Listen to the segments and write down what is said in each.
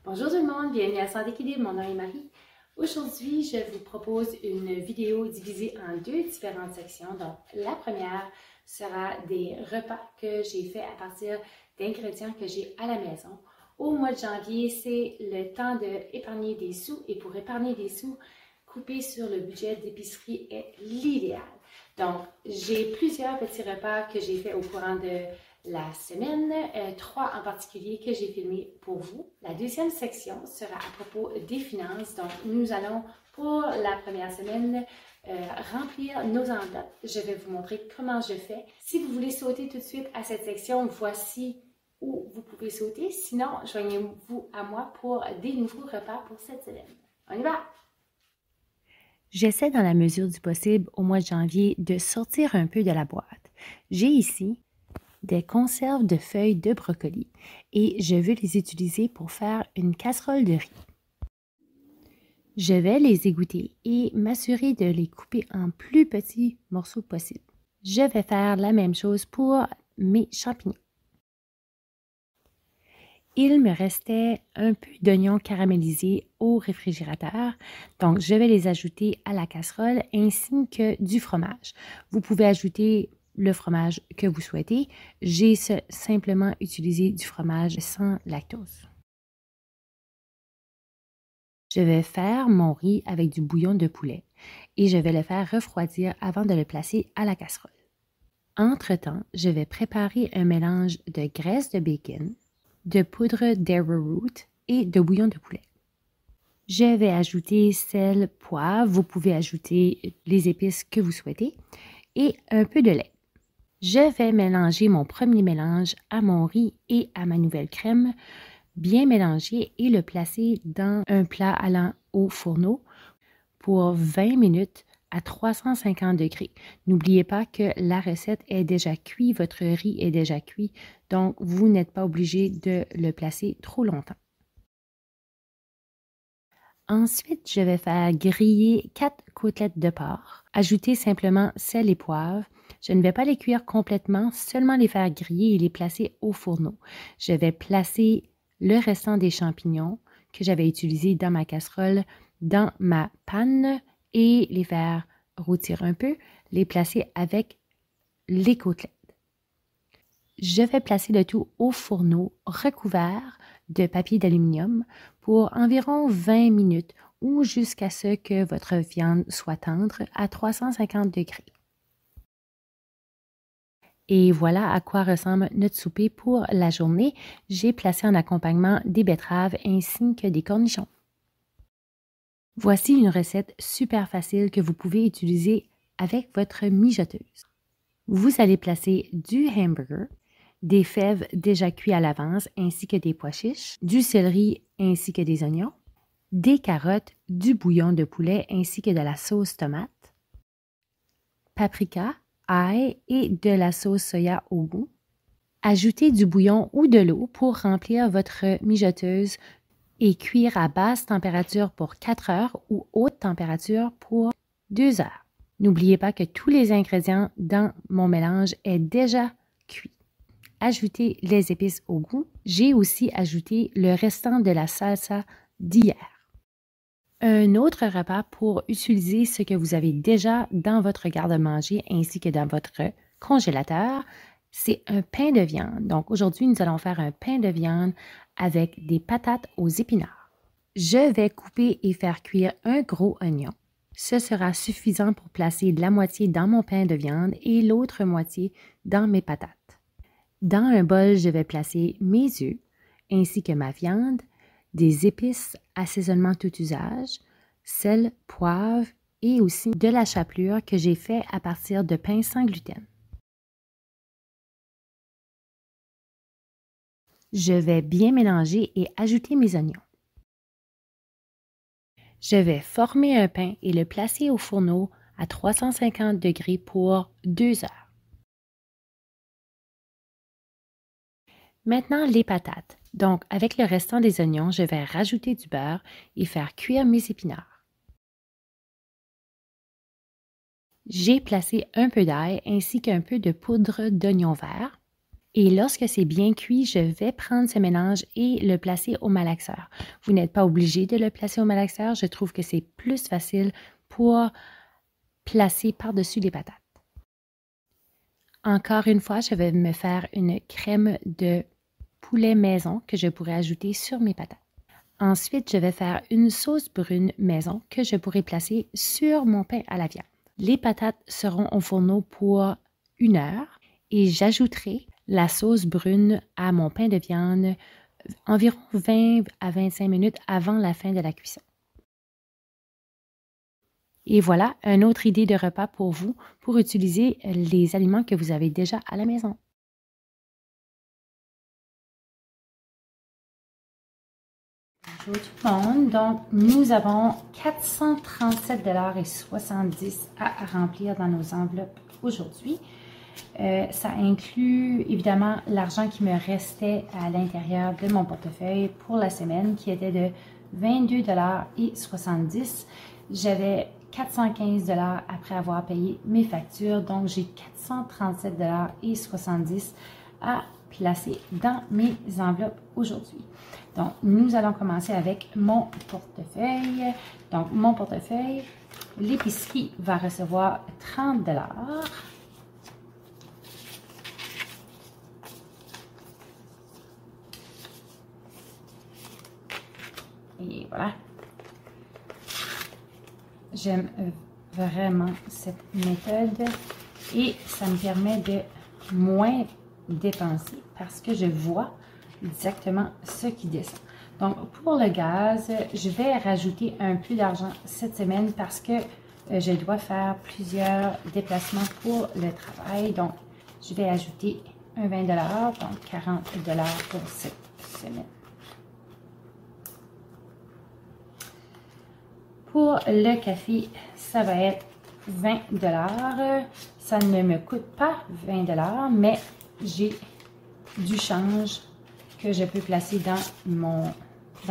Bonjour tout le monde, bienvenue à Santé Équilibre, mon nom est Marie. Aujourd'hui, je vous propose une vidéo divisée en deux différentes sections. Donc, la première sera des repas que j'ai fait à partir d'ingrédients que j'ai à la maison. Au mois de janvier, c'est le temps d'épargner des sous et pour épargner des sous, couper sur le budget d'épicerie est l'idéal. Donc, j'ai plusieurs petits repas que j'ai fait au courant de la semaine, 3 en particulier que j'ai filmé pour vous. La deuxième section sera à propos des finances. Donc, nous allons pour la première semaine remplir nos enveloppes. Je vais vous montrer comment je fais. Si vous voulez sauter tout de suite à cette section, voici où vous pouvez sauter. Sinon, joignez-vous à moi pour des nouveaux repas pour cette semaine. On y va! J'essaie dans la mesure du possible au mois de janvier de sortir un peu de la boîte. J'ai ici des conserves de feuilles de brocoli et je veux les utiliser pour faire une casserole de riz. Je vais les égoutter et m'assurer de les couper en plus petits morceaux possibles. Je vais faire la même chose pour mes champignons. Il me restait un peu d'oignons caramélisés au réfrigérateur, donc je vais les ajouter à la casserole ainsi que du fromage. Vous pouvez ajouter le fromage que vous souhaitez. J'ai simplement utilisé du fromage sans lactose. Je vais faire mon riz avec du bouillon de poulet et je vais le faire refroidir avant de le placer à la casserole. Entre-temps, je vais préparer un mélange de graisse de bacon, de poudre d'arrowroot et de bouillon de poulet. Je vais ajouter sel, poivre, vous pouvez ajouter les épices que vous souhaitez et un peu de lait. Je vais mélanger mon premier mélange à mon riz et à ma nouvelle crème, bien mélanger et le placer dans un plat allant au fourneau pour 20 minutes à 350 degrés. N'oubliez pas que la recette est déjà cuite, votre riz est déjà cuit, donc vous n'êtes pas obligé de le placer trop longtemps. Ensuite, je vais faire griller 4 côtelettes de porc. Ajouter simplement sel et poivre. Je ne vais pas les cuire complètement, seulement les faire griller et les placer au fourneau. Je vais placer le restant des champignons que j'avais utilisés dans ma casserole dans ma panne et les faire rôtir un peu, les placer avec les côtelettes. Je vais placer le tout au fourneau recouvert de papier d'aluminium pour environ 20 minutes ou jusqu'à ce que votre viande soit tendre à 350 degrés. Et voilà à quoi ressemble notre souper pour la journée. J'ai placé en accompagnement des betteraves ainsi que des cornichons. Voici une recette super facile que vous pouvez utiliser avec votre mijoteuse. Vous allez placer du hamburger, des fèves déjà cuits à l'avance ainsi que des pois chiches, du céleri ainsi que des oignons, des carottes, du bouillon de poulet ainsi que de la sauce tomate, paprika, ail et de la sauce soya au goût. Ajoutez du bouillon ou de l'eau pour remplir votre mijoteuse et cuire à basse température pour 4 heures ou haute température pour 2 heures. N'oubliez pas que tous les ingrédients dans mon mélange est déjà cuit. Ajoutez les épices au goût. J'ai aussi ajouté le restant de la salsa d'hier. Un autre repas pour utiliser ce que vous avez déjà dans votre garde-manger ainsi que dans votre congélateur, c'est un pain de viande. Donc aujourd'hui, nous allons faire un pain de viande avec des patates aux épinards. Je vais couper et faire cuire un gros oignon. Ce sera suffisant pour placer la moitié dans mon pain de viande et l'autre moitié dans mes patates. Dans un bol, je vais placer mes œufs ainsi que ma viande, des épices, assaisonnement tout usage, sel, poivre et aussi de la chapelure que j'ai fait à partir de pain sans gluten. Je vais bien mélanger et ajouter mes oignons. Je vais former un pain et le placer au fourneau à 350 degrés pour 2 heures. Maintenant, les patates. Donc, avec le restant des oignons, je vais rajouter du beurre et faire cuire mes épinards. J'ai placé un peu d'ail ainsi qu'un peu de poudre d'oignon vert Et lorsque c'est bien cuit, je vais prendre ce mélange et le placer au malaxeur. Vous n'êtes pas obligé de le placer au malaxeur. Je trouve que c'est plus facile pour placer par-dessus les patates. Encore une fois, je vais me faire une crème de poulet maison que je pourrais ajouter sur mes patates. Ensuite, je vais faire une sauce brune maison que je pourrai placer sur mon pain à la viande. Les patates seront au fourneau pour 1 heure et j'ajouterai la sauce brune à mon pain de viande environ 20 à 25 minutes avant la fin de la cuisson. Et voilà, une autre idée de repas pour vous pour utiliser les aliments que vous avez déjà à la maison. Bonjour tout le monde. Donc, nous avons 437,70 $ à remplir dans nos enveloppes aujourd'hui. Ça inclut évidemment l'argent qui me restait à l'intérieur de mon portefeuille pour la semaine qui était de 22,70 $. J'avais 415 $ après avoir payé mes factures, donc j'ai 437,70 $ à placer dans mes enveloppes aujourd'hui. Donc, nous allons commencer avec mon portefeuille. Donc, mon portefeuille, l'épicerie va recevoir 30 $. Et voilà. J'aime vraiment cette méthode et ça me permet de moins dépenser parce que je vois exactement ce qui descend. Donc, pour le gaz, je vais rajouter un peu d'argent cette semaine parce que je dois faire plusieurs déplacements pour le travail. Donc, je vais ajouter un 20 $, donc 40 $ pour cette semaine. Pour le café, ça va être 20 $. Ça ne me coûte pas 20 $, mais j'ai du change que je peux placer dans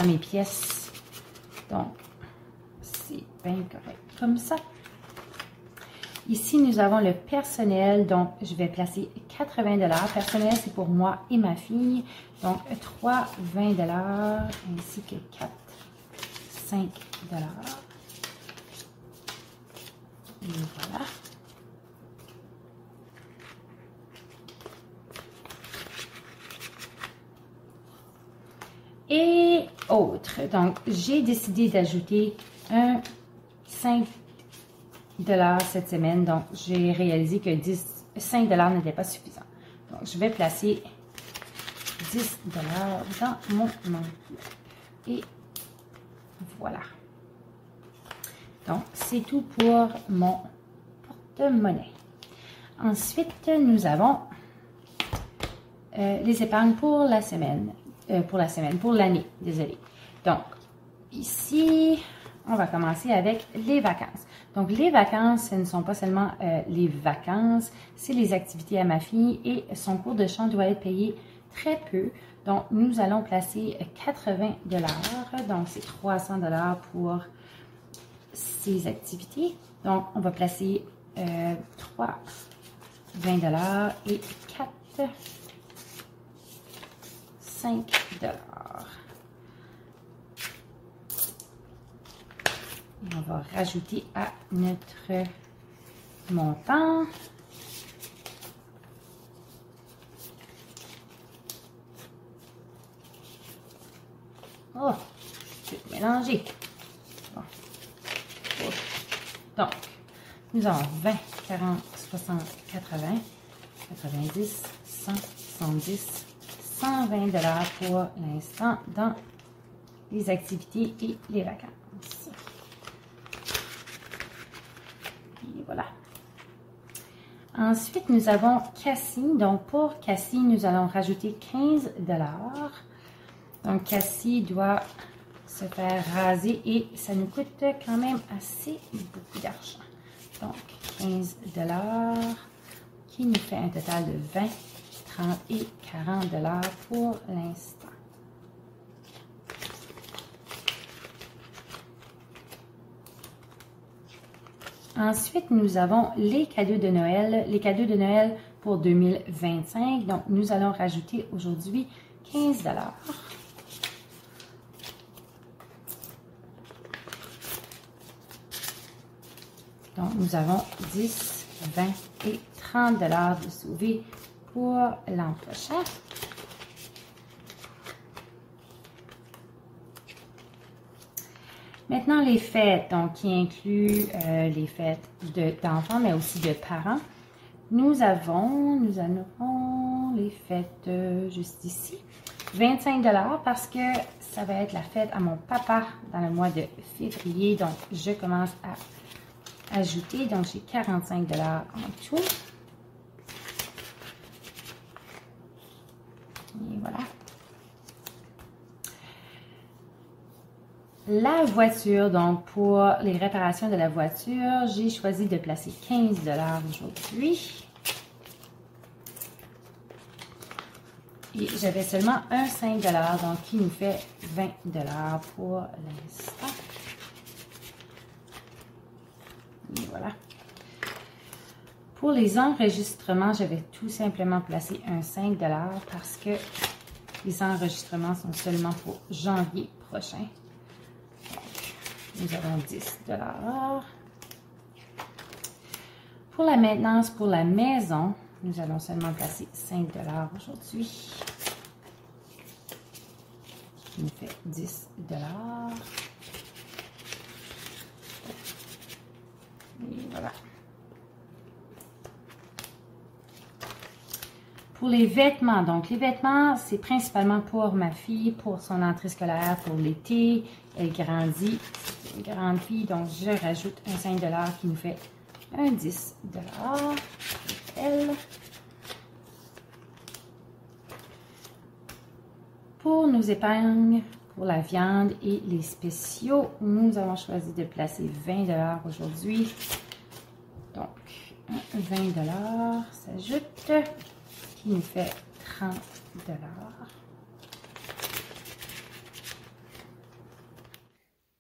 mes pièces. Donc, c'est bien correct comme ça. Ici, nous avons le personnel. Donc, je vais placer 80 $. Personnel, c'est pour moi et ma fille. Donc, 3 20 $ ainsi que 4 5 $. Et voilà. Et autres. Donc, j'ai décidé d'ajouter un 5 $ cette semaine. Donc, j'ai réalisé que 5 $ n'était pas suffisant. Donc, je vais placer 10 $ dans mon enveloppe. Et voilà. Donc, c'est tout pour mon porte-monnaie. Ensuite, nous avons les épargnes pour la semaine. Pour l'année, désolé. Donc, ici, on va commencer avec les vacances. Donc, les vacances, ce ne sont pas seulement les vacances, c'est les activités à ma fille et son cours de chant doit être payé très peu. Donc, nous allons placer 80 $. Donc, c'est 300 $ pour ces activités. Donc, on va placer 3 20 $ et 4 5 $. On va rajouter à notre montant. Oh, c'est mélangé. Bon. Donc, nous avons 20, 40, 60, 80, 90, 100, 110, 120 $ pour l'instant dans les activités et les vacances. Et voilà. Ensuite, nous avons Cassie. Donc, pour Cassie, nous allons rajouter 15 $. Donc, Cassie doit se faire raser et ça nous coûte quand même assez beaucoup d'argent. Donc, 15 $ qui nous fait un total de 20, 30 et 40 $ pour l'instant. Ensuite, nous avons les cadeaux de Noël. Les cadeaux de Noël pour 2025. Donc, nous allons rajouter aujourd'hui 15 $. Donc, nous avons 10, 20 et 30 $ de sauver pour l'an prochain. Maintenant, les fêtes, donc qui incluent les fêtes d'enfants, mais aussi de parents. Nous aurons les fêtes juste ici. 25 $ parce que ça va être la fête à mon papa dans le mois de février. Donc, je commence à ajouter. Donc, j'ai 45 $ en tout. Et voilà. La voiture, donc pour les réparations de la voiture, j'ai choisi de placer 15 $ aujourd'hui. Et j'avais seulement un 5 $, donc qui nous fait 20 $ pour l'instant. Et voilà. Pour les enregistrements, j'avais tout simplement placé un 5 $ parce que les enregistrements sont seulement pour janvier prochain. Nous avons 10 $. Pour la maintenance pour la maison, nous allons seulement placer 5 $ aujourd'hui. Qui nous fait 10 $. Et voilà. Pour les vêtements, donc les vêtements, c'est principalement pour ma fille, pour son entrée scolaire, pour l'été. Elle grandit, c'est une grande fille, donc je rajoute un 5 $ qui nous fait un 10 $. Elle. Pour nos épargnes, pour la viande et les spéciaux, nous avons choisi de placer 20 $ aujourd'hui. Donc, 20 $ s'ajoute, qui nous fait 30 $.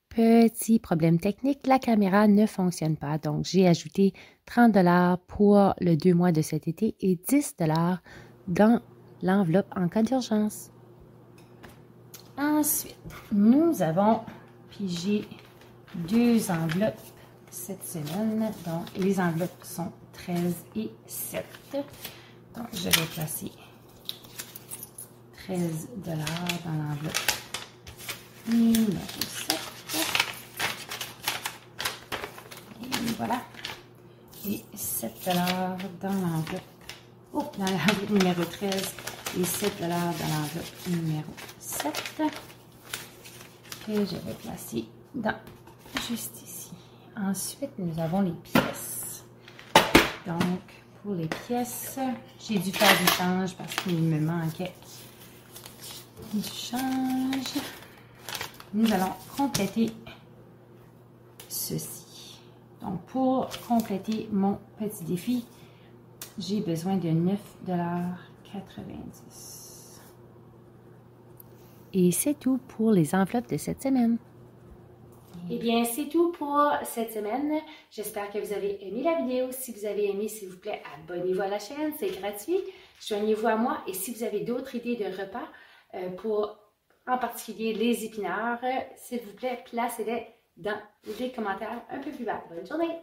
Petit problème technique, la caméra ne fonctionne pas. Donc, j'ai ajouté 30 $ pour le 2 mois de cet été et 10 $ dans l'enveloppe en cas d'urgence. Ensuite, nous avons pigé 2 enveloppes cette semaine. Donc, les enveloppes sont 13 et 7. Donc, je vais placer 13 $ dans l'enveloppe numéro 7. Et voilà. Et 7 $ dans l'enveloppe. Dans l'enveloppe numéro 13 et 7 $ dans l'enveloppe numéro 7. Que je vais placer juste ici. Ensuite, nous avons les pièces. Donc, pour les pièces, j'ai dû faire du change parce qu'il me manquait du change. Nous allons compléter ceci. Donc, pour compléter mon petit défi, j'ai besoin de 9,90 $. Et c'est tout pour les enveloppes de cette semaine. Eh bien, c'est tout pour cette semaine. J'espère que vous avez aimé la vidéo. Si vous avez aimé, s'il vous plaît, abonnez-vous à la chaîne. C'est gratuit. Joignez-vous à moi. Et si vous avez d'autres idées de repas, pour en particulier les épinards, s'il vous plaît, placez-les dans les commentaires un peu plus bas. Bonne journée!